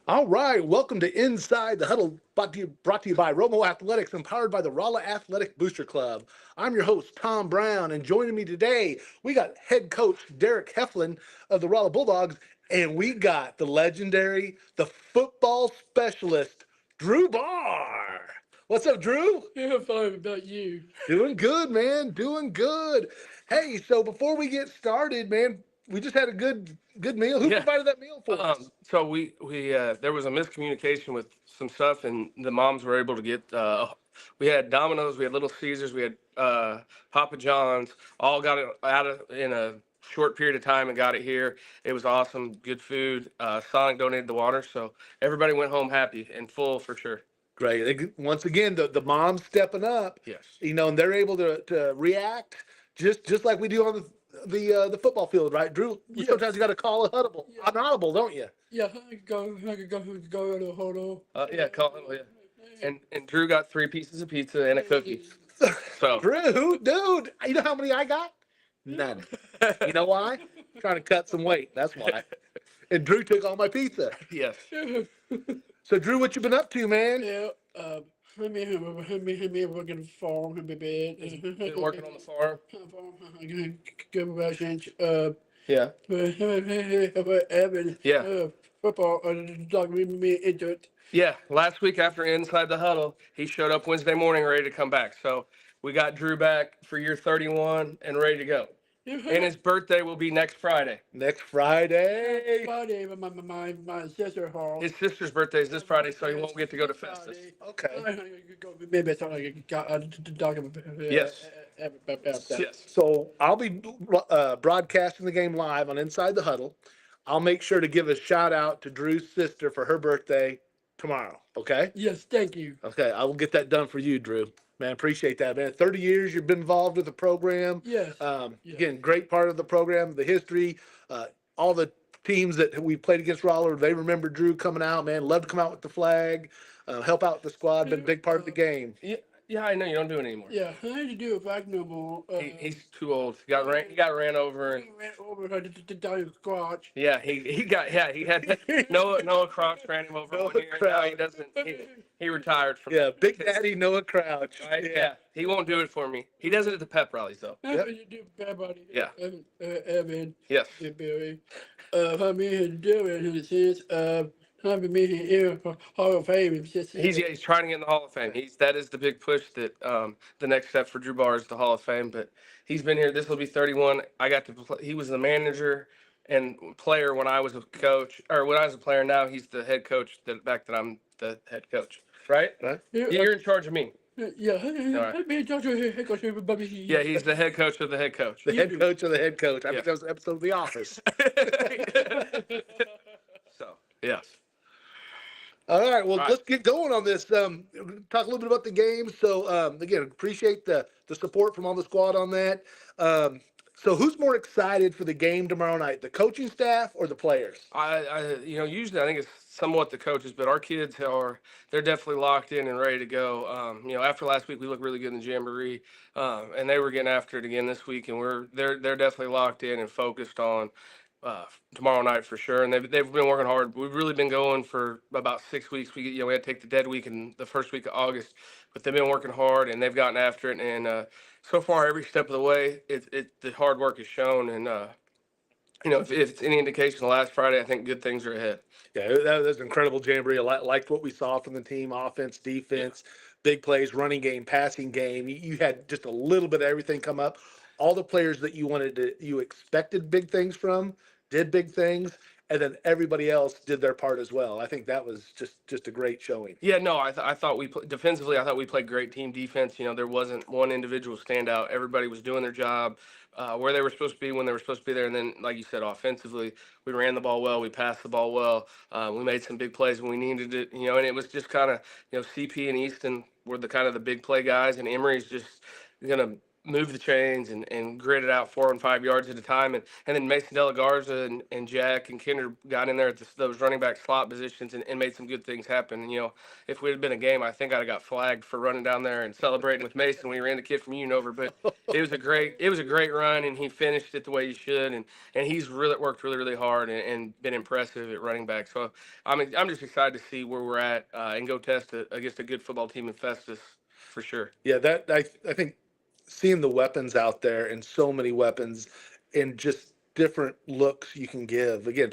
All right, welcome to Inside the Huddle, brought to you by Romo Athletics and powered by the Rolla Athletic Booster Club. I'm your host, Tom Brown, and joining me today, we got head coach Derick Heflin of the Rolla Bulldogs, and we got the legendary, the football specialist, Drew Bahr. What's up, Drew? Yeah, fine about you. Doing good, man. Doing good. Hey, so before we get started, man, we just had a good meal. Who Yeah. provided that meal for us? So we there was a miscommunication with some stuff, and the moms were able to get. We had Domino's, we had Little Caesars, we had Papa John's. All got it out of in a short period of time and got it here. It was awesome, good food. Sonic donated the water, so everybody went home happy and full for sure. Great. Once again, the moms stepping up, Yes. and they're able to react just like we do on the football field, right, Drew? Yes. Sometimes you got to call an audible, don't you? Yeah, I could go to the Huddle. Yeah, call him. Yeah. And Drew got 3 pieces of pizza and a cookie. So Drew, dude, you know how many I got? None. You know why? Trying to cut some weight. That's why. And Drew took all my pizza. yes. So, Drew, what you been up to, man? Yeah, let me work in the farm, let me bed. Been working on the farm. Go back and Yeah. Evan. Yeah. Football. Dog me into it. Yeah, last week after Inside the Huddle, he showed up Wednesday morning ready to come back. So we got Drew back for year 31 and ready to go. And his birthday will be next Friday. Next Friday. Friday, my sister home. His sister's birthday is this Friday, so he won't get to go to Festus. Okay. Maybe I thought I got talk about Yes. about that. Yes. So I'll be broadcasting the game live on Inside the Huddle. I'll make sure to give a shout out to Drew's sister for her birthday tomorrow. Okay. Yes, thank you. Okay. I will get that done for you, Drew. Man, appreciate that, man. 30 years you've been involved with the program. Yes. Again, great part of the program, the history, all the teams that we played against Roller, they remember Drew coming out, man. Love to come out with the flag, help out the squad, been a big part of the game. Yeah, I know you don't do it anymore. Yeah, I had to do it back no more. He's too old. He got ran over and He ran over her to die of crotch. yeah, he had Noah Crouch ran him over Noah 1 year. Now he doesn't. He retired from. Yeah, Big Daddy Noah Crouch. Right? Yeah, he won't do it for me. He does it at the pep rallies though. That's what you do, everybody. Yeah. Evan. Yes. Yeah, Billy. I mean, to do it in the sense of having me here for Hall of Fame. He's trying to get in the Hall of Fame. That is the big push that the next step for Drew Bahr is the Hall of Fame. But he's been here. This will be 31. I got to play. He was the manager and player when I was a coach, or when I was a player. Now he's the head coach. That I'm the head coach. Right? Right? You're in charge of me. Yeah, right. let me talk to head coach, everybody. Yeah, he's the head coach of the head coach. The head coach of the head coach. I Yeah. think that was an episode of The Office. So yes. All right, well, Right. let's get going on this. Talk a little bit about the game. So, again, appreciate the support from all the squad on that. So, who's more excited for the game tomorrow night, the coaching staff or the players? Usually I think it's somewhat the coaches, but our kids they're definitely locked in and ready to go. After last week we looked really good in the jamboree, and they were getting after it again this week, and they're definitely locked in and focused on tomorrow night for sure. And they've been working hard. We've really been going for about 6 weeks. We had to take the dead week in the first week of August, but they've been working hard and they've gotten after it. And so far, every step of the way, the hard work is shown. And if it's any indication, last Friday, I think good things are ahead. Yeah, that was an incredible jamboree. I liked what we saw from the team: offense, defense, big plays, running game, passing game. You had just a little bit of everything come up. All the players that you expected big things from did big things, and then everybody else did their part as well. I think that was just a great showing. Yeah, no, I thought defensively. I thought we played great team defense. There wasn't one individual standout. Everybody was doing their job where they were supposed to be when they were supposed to be there. And then, like you said, offensively, we ran the ball well. We passed the ball well. We made some big plays when we needed it. And it was just kind of CP and Easton were the kind of the big play guys, and Emery's just gonna move the chains and grit it out 4 and 5 yards at a time. And then Mason De La Garza and Jack and Kinder got in there at those running back slot positions and made some good things happen. And, if we had been a game, I think I'd have got flagged for running down there and celebrating with Mason. We ran the kid from Uniover, but it was a great run, and he finished it the way he should. And he's really worked really, really hard and been impressive at running back. So I'm just excited to see where we're at and go test against a good football team in Festus for sure. Yeah, I think seeing the weapons out there and so many weapons and just different looks you can give. Again,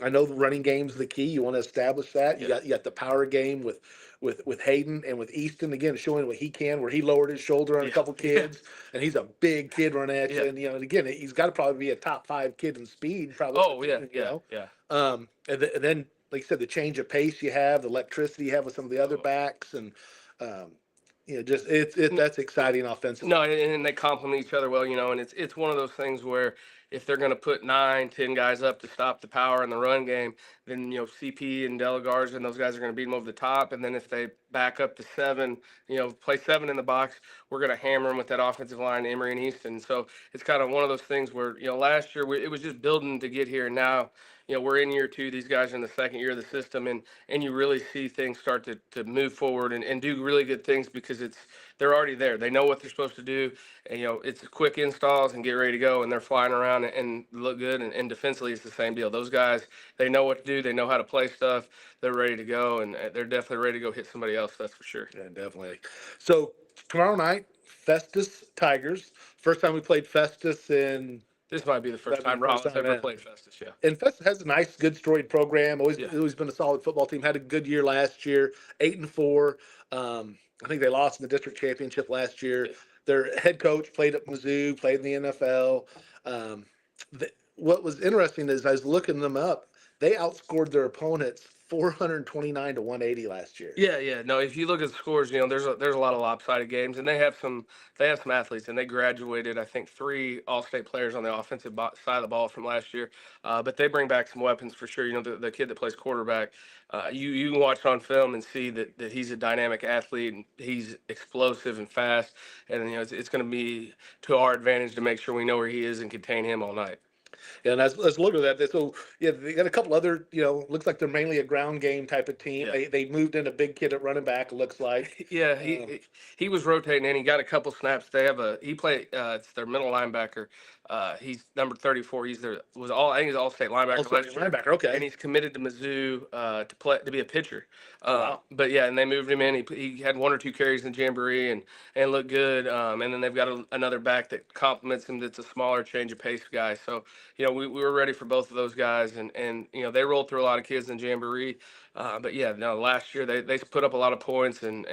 I know the running game's the key. You want to establish that. You got the power game with Hayden and with Easton, again, showing what he can, where he lowered his shoulder on a couple kids, and he's a big kid running at you. And and again, he's got to probably be a top 5 kid in speed. Probably. Oh yeah. And then, like you said, the change of pace you have, the electricity you have with some of the other backs, and just that's exciting offensively. No, and they complement each other well, and it's one of those things where if they're going to put 9, 10 guys up to stop the power in the run game, then CP and De La Garza and those guys are going to beat them over the top. And then if they back up to 7, play 7 in the box, we're going to hammer them with that offensive line, Emory and Easton. So it's kind of one of those things where last year it was just building to get here, and now we're in year 2. These guys are in the second year of the system, and you really see things start to move forward and do really good things because they're already there. They know what they're supposed to do, and it's quick installs and get ready to go, and they're flying around and look good. And defensively, it's the same deal. Those guys, they know what to do. They know how to play stuff. They're ready to go, and they're definitely ready to go hit somebody else. That's for sure. Yeah, definitely. So tomorrow night, Festus Tigers. First time we played Festus in. This might be the first time Rollins ever played Festus, yeah. And Festus has a nice, good, storied program. Always been a solid football team. Had a good year last year, 8-4. I think they lost in the district championship last year. Yeah. Their head coach played at Mizzou, played in the NFL. What was interesting is I was looking them up. They outscored their opponents 429 to 180 last year. Yeah. No, if you look at the scores, there's a lot of lopsided games, and they have some athletes, and they graduated, I think, 3 all-state players on the offensive side of the ball from last year. But they bring back some weapons for sure. The kid that plays quarterback, you can watch on film and see that he's a dynamic athlete, and he's explosive and fast, and it's going to be to our advantage to make sure we know where he is and contain him all night. And let's look at that. So they got a couple other, looks like they're mainly a ground game type of team. Yeah. They moved in a big kid at running back. It looks like. Yeah, he was rotating in. He got a couple snaps. He played. It's their middle linebacker. He's number 34. I think he's all-state linebacker. All-state linebacker. Okay. And he's committed to Mizzou to be a pitcher. Wow. But yeah, and they moved him in. He had 1 or 2 carries in Jamboree and looked good. And then they've got another back that complements him. That's a smaller change of pace guy. So we were ready for both of those guys, and they rolled through a lot of kids in Jamboree. But yeah, no, last year they put up a lot of points and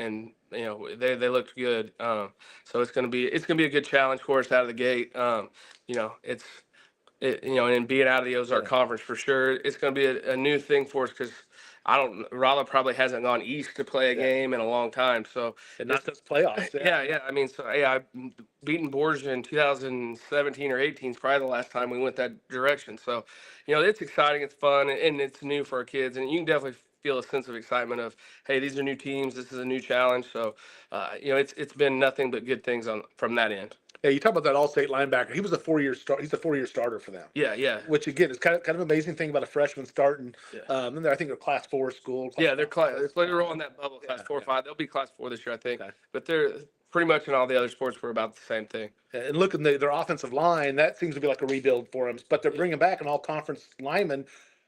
they looked good. So it's gonna be a good challenge for us out of the gate. And being out of the Ozark Conference for sure, it's gonna be a new thing for us because Rolla probably hasn't gone east to play a game in a long time. So and not just playoffs. Yeah. I mean, I've beaten Borgia in 2017 or 18 is probably the last time we went that direction. So, it's exciting, it's fun, and it's new for our kids, and you can definitely feel a sense of excitement of, hey, these are new teams, this is a new challenge. So, it's been nothing but good things from that end. Yeah, you talk about that all-state linebacker. He was a 4-year start. He's a 4-year starter for them. Yeah. Which again is kind of amazing thing about a freshman starting. And I think they're Class 4 school. They're on that bubble, Class 4 or 5. They'll be Class 4 this year, I think. Okay. But they're pretty much in all the other sports. We're about the same thing. And look at their offensive line. That seems to be like a rebuild for them. But they're bringing back an all-conference lineman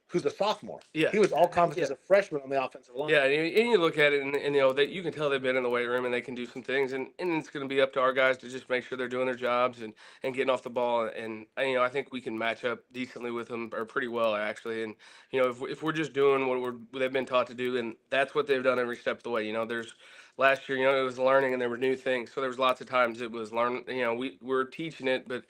who's a sophomore. Yeah, he was all conference as a freshman on the offensive line. Yeah, and you look at it, and that you can tell they've been in the weight room and they can do some things, and it's going to be up to our guys to just make sure they're doing their jobs and getting off the ball. And I think we can match up decently with them, or pretty well actually. And if we're just doing what they've been taught to do, and that's what they've done every step of the way. There's last year, it was learning, and there were new things. So there was lots of times it was learn. We're teaching it, but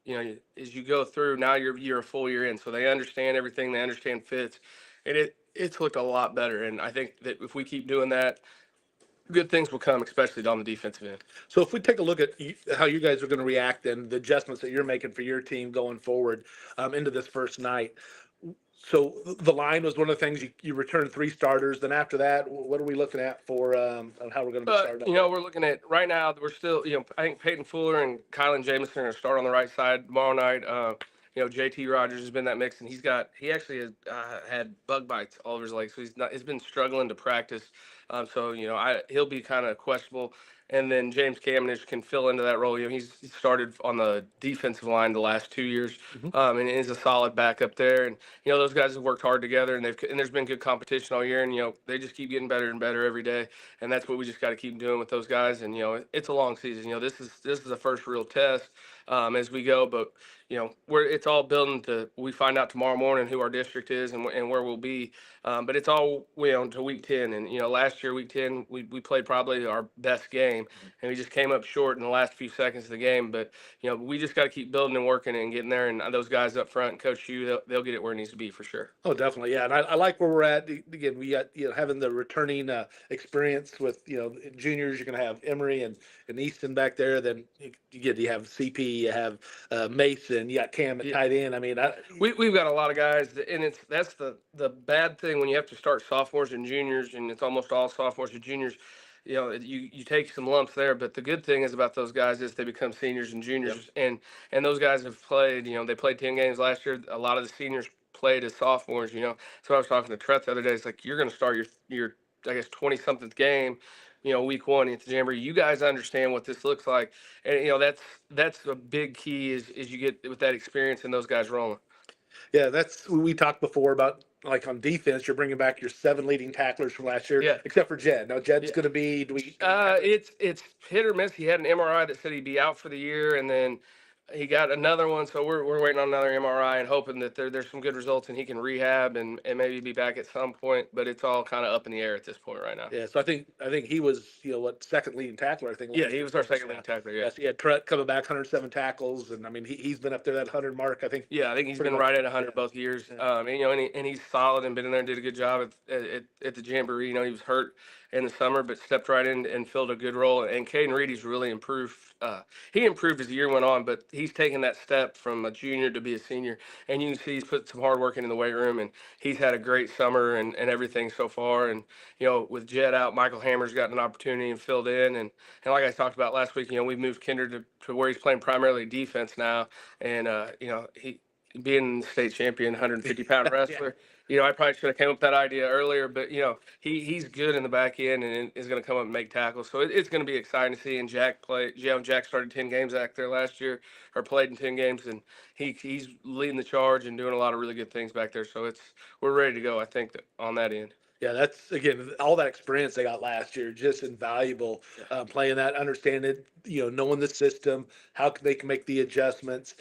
as you go through, now you're a full year in, so they understand everything, they understand fits, and it's looked a lot better. And I think that if we keep doing that, good things will come, especially on the defensive end. So if we take a look at how you guys are going to react and the adjustments that you're making for your team going forward into this first night, So the line was one of the things you returned 3 starters. Then after that, what are we looking at for how we're going to be starting? We're looking at right now. We're still, I think Peyton Fuller and Kylan Jamison are going to start on the right side tomorrow night. JT Rogers has been that mix, and he actually has had bug bites all over his legs, so he's been struggling to practice. He'll be kind of questionable. And then James Kamenish can fill into that role. He's started on the defensive line the last 2 years, and is a solid backup there. And those guys have worked hard together, and there's been good competition all year. And they just keep getting better and better every day, and that's what we just got to keep doing with those guys. And it's a long season. This is the first real test as we go, but it's all building to. We find out tomorrow morning who our district is and where we'll be. But it's all to week 10, and last year week 10 we played probably our best game, and we just came up short in the last few seconds of the game. But we just got to keep building and working and getting there. And those guys up front, Coach Hugh, they'll get it where it needs to be for sure. Oh, definitely, yeah. And I like where we're at. Again, we got having the returning experience with juniors. You're going to have Emory and Easton back there. Then you have CP, you have Mason, you got Cam at tight end. I mean, we've got a lot of guys, and that's the bad thing when you have to start sophomores and juniors, and it's almost all sophomores and juniors. You take some lumps there, but the good thing is about those guys is they become seniors and juniors, and those guys have played. They played 10 games last year. A lot of the seniors played as sophomores. So I was talking to Trent the other day. It's like you're going to start your I guess 20-something game. Week 1 at the Jamboree. You guys understand what this looks like, and that's a big key is you get with that experience and those guys rolling. Yeah, we talked before about like on defense, you're bringing back your 7 leading tacklers from last year, except for Jed. Now Jed's going to be. It's hit or miss. He had an MRI that said he'd be out for the year, and then he got another one. So we're waiting on another MRI and hoping that there's some good results and he can rehab and maybe be back at some point. But it's all kind of up in the air at this point right now. Yeah, so I think he was second leading tackler. I think. Yeah, he was our second leading tackler. Yeah, he had Trent coming back 107 tackles, and I mean he's been up there that 100 mark. I think. Yeah, I think he's been right at 100 both years. And he's solid and been in there and did a good job at the Jamboree. He was hurt in the summer, but stepped right in and filled a good role. And Caden Reedy's really improved. He improved as the year went on, but he's taken that step from a junior to be a senior. And you can see he's put some hard work in the weight room, and he's had a great summer and everything so far. And, with Jed out, Michael Hammer's gotten an opportunity and filled in. And like I talked about last week, we moved Kinder to where he's playing primarily defense now. And, he being the state champion, 150-pound wrestler. I probably should have came up with that idea earlier, but he's good in the back end and is going to come up and make tackles. So it's going to be exciting to see. And Jack started 10 games back there last year, or played in 10 games, and he's leading the charge and doing a lot of really good things back there. So we're ready to go, I think, on that end. Yeah, that's again all that experience they got last year, just invaluable. Playing that, understanding it, knowing the system, how they can make the adjustments.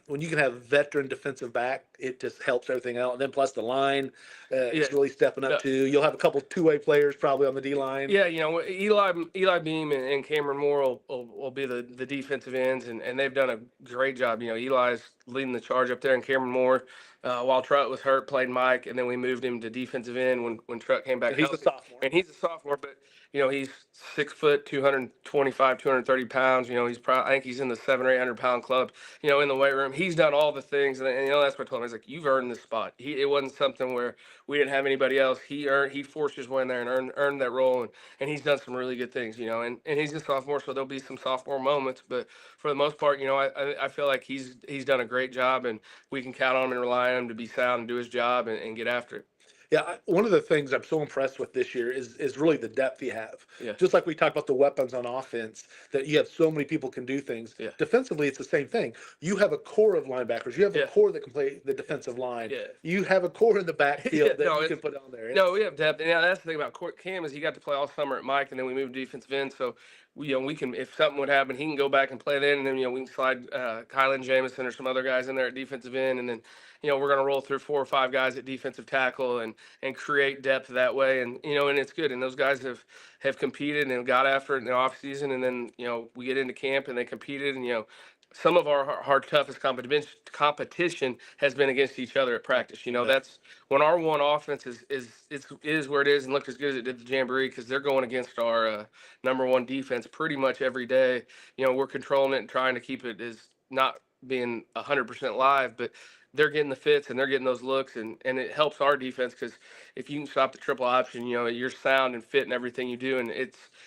When you can have a veteran defensive back, it just helps everything out. And then plus the line, it's really stepping up too. You'll have a couple 2-way players probably on the D line. Yeah, Eli Beam and Cameron Moore will be the defensive ends, and they've done a great job. Eli's leading the charge up there, and Cameron Moore. While Trutt was hurt, played Mike, and then we moved him to defensive end when Trutt came back. And he's a sophomore. And he's a sophomore, but he's 6 foot, 225, 230 pounds. I think he's in the 700 or 800 pound club. In the weight room, he's done all the things, and that's what I told him. I was like, you've earned this spot. It wasn't something where we didn't have anybody else. He forced his way in there and earned that role, and he's done some really good things. And he's a sophomore, so there'll be some sophomore moments, but for the most part, I feel like he's done a great job, and we can count on him and rely on him to be sound and do his job and get after it. Yeah, one of the things I'm so impressed with this year is really the depth you have. Yeah. Just like we talked about the weapons on offense, that you have so many people can do things. Yeah. Defensively, it's the same thing. You have a core of linebackers. You have a core that can play the defensive line. Yeah. You have a core in the backfield that you can put on there. We have depth. And that's the thing about Cam is he got to play all summer at Mike, and then we moved defensive end. So we can, if something would happen, he can go back and play then, and then we can slide Kylan Jamison or some other guys in there at defensive end, and then we're going to roll through 4 or 5 guys at defensive tackle and create depth that way, and and it's good. And those guys have competed and got after it in the off season, and then we get into camp and they competed, and some of our toughest competition has been against each other at practice. That's when our one offense is where it is and looked as good as it did the Jamboree, because they're going against our number one defense pretty much every day. We're controlling it and trying to keep it as not being 100% live, but they're getting the fits and they're getting those looks, and it helps our defense because if you can stop the triple option, you're sound and fit in everything you do, and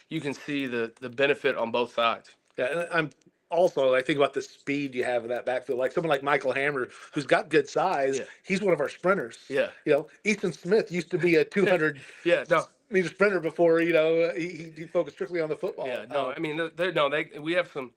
you can see the benefit on both sides. Yeah, and I think about the speed you have in that backfield. Like someone like Michael Hammer, who's got good size, Yeah. he's one of our sprinters. Yeah. Ethan Smith used to be a 200 Yeah, no. meter sprinter before. He focused strictly on the football. Yeah, no, I mean, we have some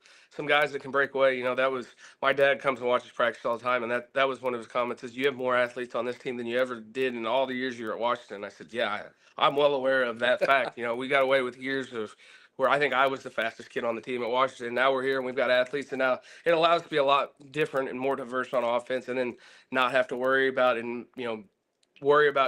guys that can break away. That was my dad comes and watches practice all the time, and that was one of his comments is you have more athletes on this team than you ever did in all the years you were at Washington. I said, yeah, I'm well aware of that fact. We got away with years of where I think I was the fastest kid on the team at Washington. Now we're here and we've got athletes, and now it allows us to be a lot different and more diverse on offense, and then not have to worry about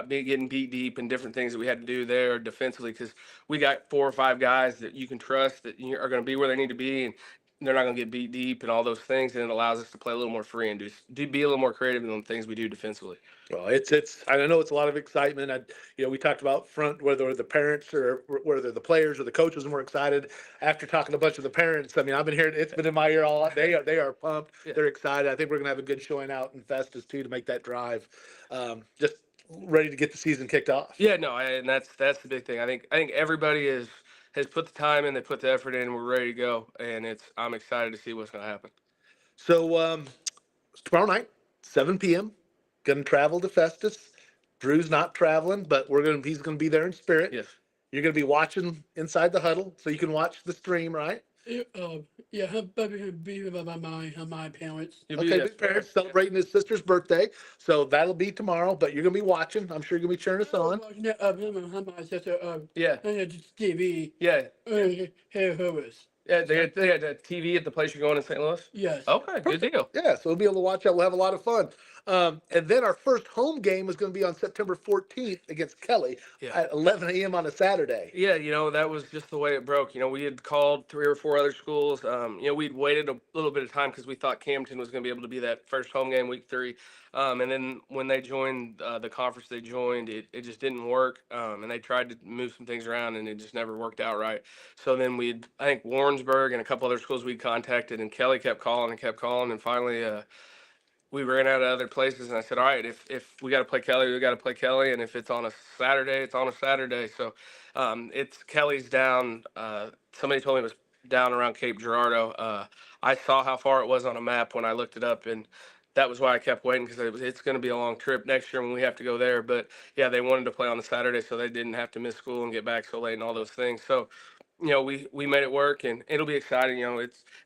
getting beat deep and different things that we had to do there defensively because we got 4 or 5 guys that you can trust that are going to be where they need to be, and they're not going to get beat deep and all those things, and it allows us to play a little more free and be a little more creative in the things we do defensively. Well, it's I know it's a lot of excitement. We talked about front, whether the parents or whether the players or the coaches were excited. After talking to a bunch of the parents, I mean, I've been hearing it's been in my ear all. They are pumped. Yeah. They're excited. I think we're gonna have a good showing out in Festus too to make that drive. Just ready to get the season kicked off. Yeah, no, and that's the big thing. I think everybody has put the time in, they put the effort in, and we're ready to go. And I'm excited to see what's going to happen. So tomorrow night, 7 p.m. Going to travel to Festus. Drew's not traveling, but he's gonna be there in spirit. Yes. You're gonna be watching inside the huddle, so you can watch the stream, right? Yeah, her baby had be by my parents. Okay, his parents celebrating his sister's birthday, so that'll be tomorrow. But you're gonna be watching. I'm sure you're gonna be cheering us on. My sister, Yeah. TV. Yeah. Here, hers. Yeah, they had a TV at the place you're going in St. Louis? Yes. Okay, good deal. Yeah, so we'll be able to watch that. We'll have a lot of fun. And then our first home game is going to be on September 14th against Kelly at 11 a.m. on a Saturday. Yeah, that was just the way it broke. We had called 3 or 4 other schools. We'd waited a little bit of time because we thought Camden was going to be able to be that first home game week 3. And then when they joined the conference they joined, it just didn't work. And they tried to move some things around, and it just never worked out right. So then I think Warrensburg and a couple other schools we contacted, and Kelly kept calling, and finally we ran out of other places. And I said, all right, if we got to play Kelly, we got to play Kelly. And if it's on a Saturday, it's on a Saturday. So it's Kelly's down. Somebody told me it was down around Cape Girardeau. I saw how far it was on a map when I looked it up, and that was why I kept waiting because it's going to be a long trip next year when we have to go there. But yeah, they wanted to play on the Saturday so they didn't have to miss school and get back so late and all those things. So we made it work, and it'll be exciting.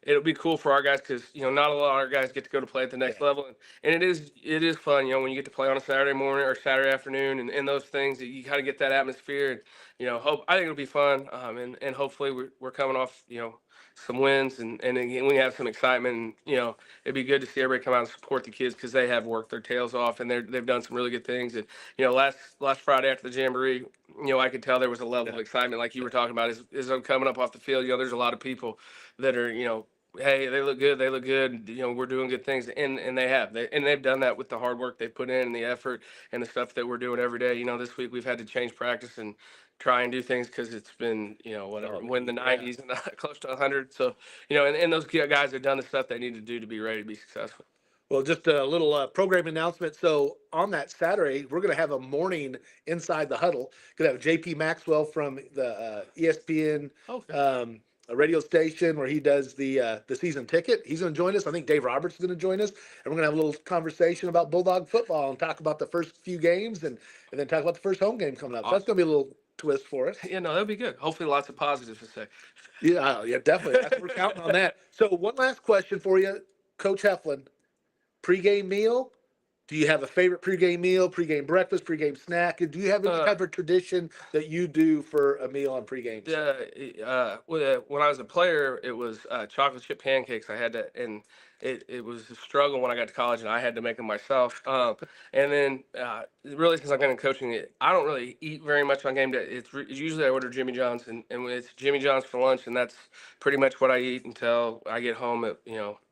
It'll be cool for our guys because not a lot of our guys get to go to play at the next level, and it is fun. When you get to play on a Saturday morning or Saturday afternoon, and those things that you kind of get that atmosphere, and I think it'll be fun. And hopefully we're coming off some wins, and again, we have some excitement. And it'd be good to see everybody come out and support the kids because they have worked their tails off, and they've done some really good things. And last Friday after the jamboree, I could tell there was a level of excitement like you were talking about. As I'm coming up off the field, there's a lot of people that are hey, they look good, we're doing good things, and they've done that with the hard work they've put in and the effort and the stuff that we're doing every day. This week we've had to change practice and try and do things because it's been whatever, when the 90s and close to 100. So and those guys have done the stuff they need to do to be ready to be successful. Well, just a little program announcement. So on that Saturday, we're going to have a morning inside the huddle. Going to have JP Maxwell from the ESPN a radio station where he does the season ticket. He's going to join us. I think Dave Roberts is going to join us, and we're going to have a little conversation about Bulldog football and talk about the first few games, and then talk about the first home game coming up. So that's going to be a little twist for us. Yeah, no, that'll be good. Hopefully, lots of positives to say. Yeah, definitely. We're counting on that. So one last question for you, Coach Heflin. Pregame meal? Do you have a favorite pregame meal, pregame breakfast, pregame snack? Do you have any type of tradition that you do for a meal on pregame? When I was a player, it was chocolate chip pancakes. I had to, and it was a struggle when I got to college, and I had to make them myself. And then really, since I've been in coaching, I don't really eat very much on game day. It's usually I order Jimmy John's, and it's Jimmy John's for lunch, and that's pretty much what I eat until I get home.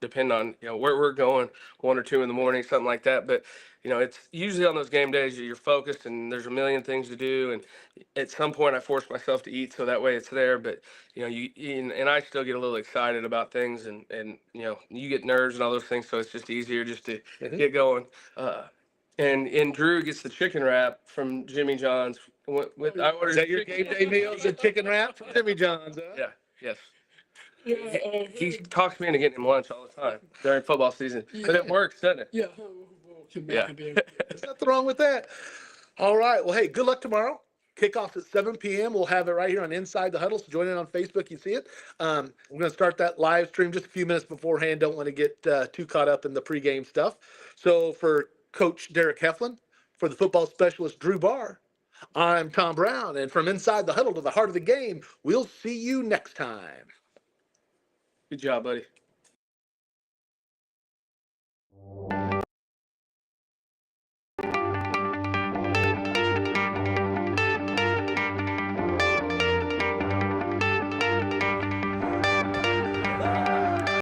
Depending on where we're going, 1 or 2 in the morning, something like that. But it's usually on those game days you're focused and there's a million things to do. And at some point I force myself to eat so that way it's there. But, and I still get a little excited about things and you get nerves and all those things. So it's just easier just to get going. And Drew gets the chicken wrap from Jimmy John's. I ordered Is that your game day meals and chicken wrap from Jimmy John's? Huh? Yeah, yes. Yeah, He talks me into getting him lunch all the time during football season. But it works, doesn't it? yeah. Yeah. There's nothing wrong with that. All right. Well, hey, good luck tomorrow. Kickoff's at 7 p.m. We'll have it right here on Inside the Huddle. So join in on Facebook. You see it. We're going to start that live stream just a few minutes beforehand. Don't want to get too caught up in the pregame stuff. So for Coach Derick Heflin, for the football specialist Drew Bahr, I'm Tom Brown. And from Inside the Huddle to the heart of the game, we'll see you next time. Good job, buddy.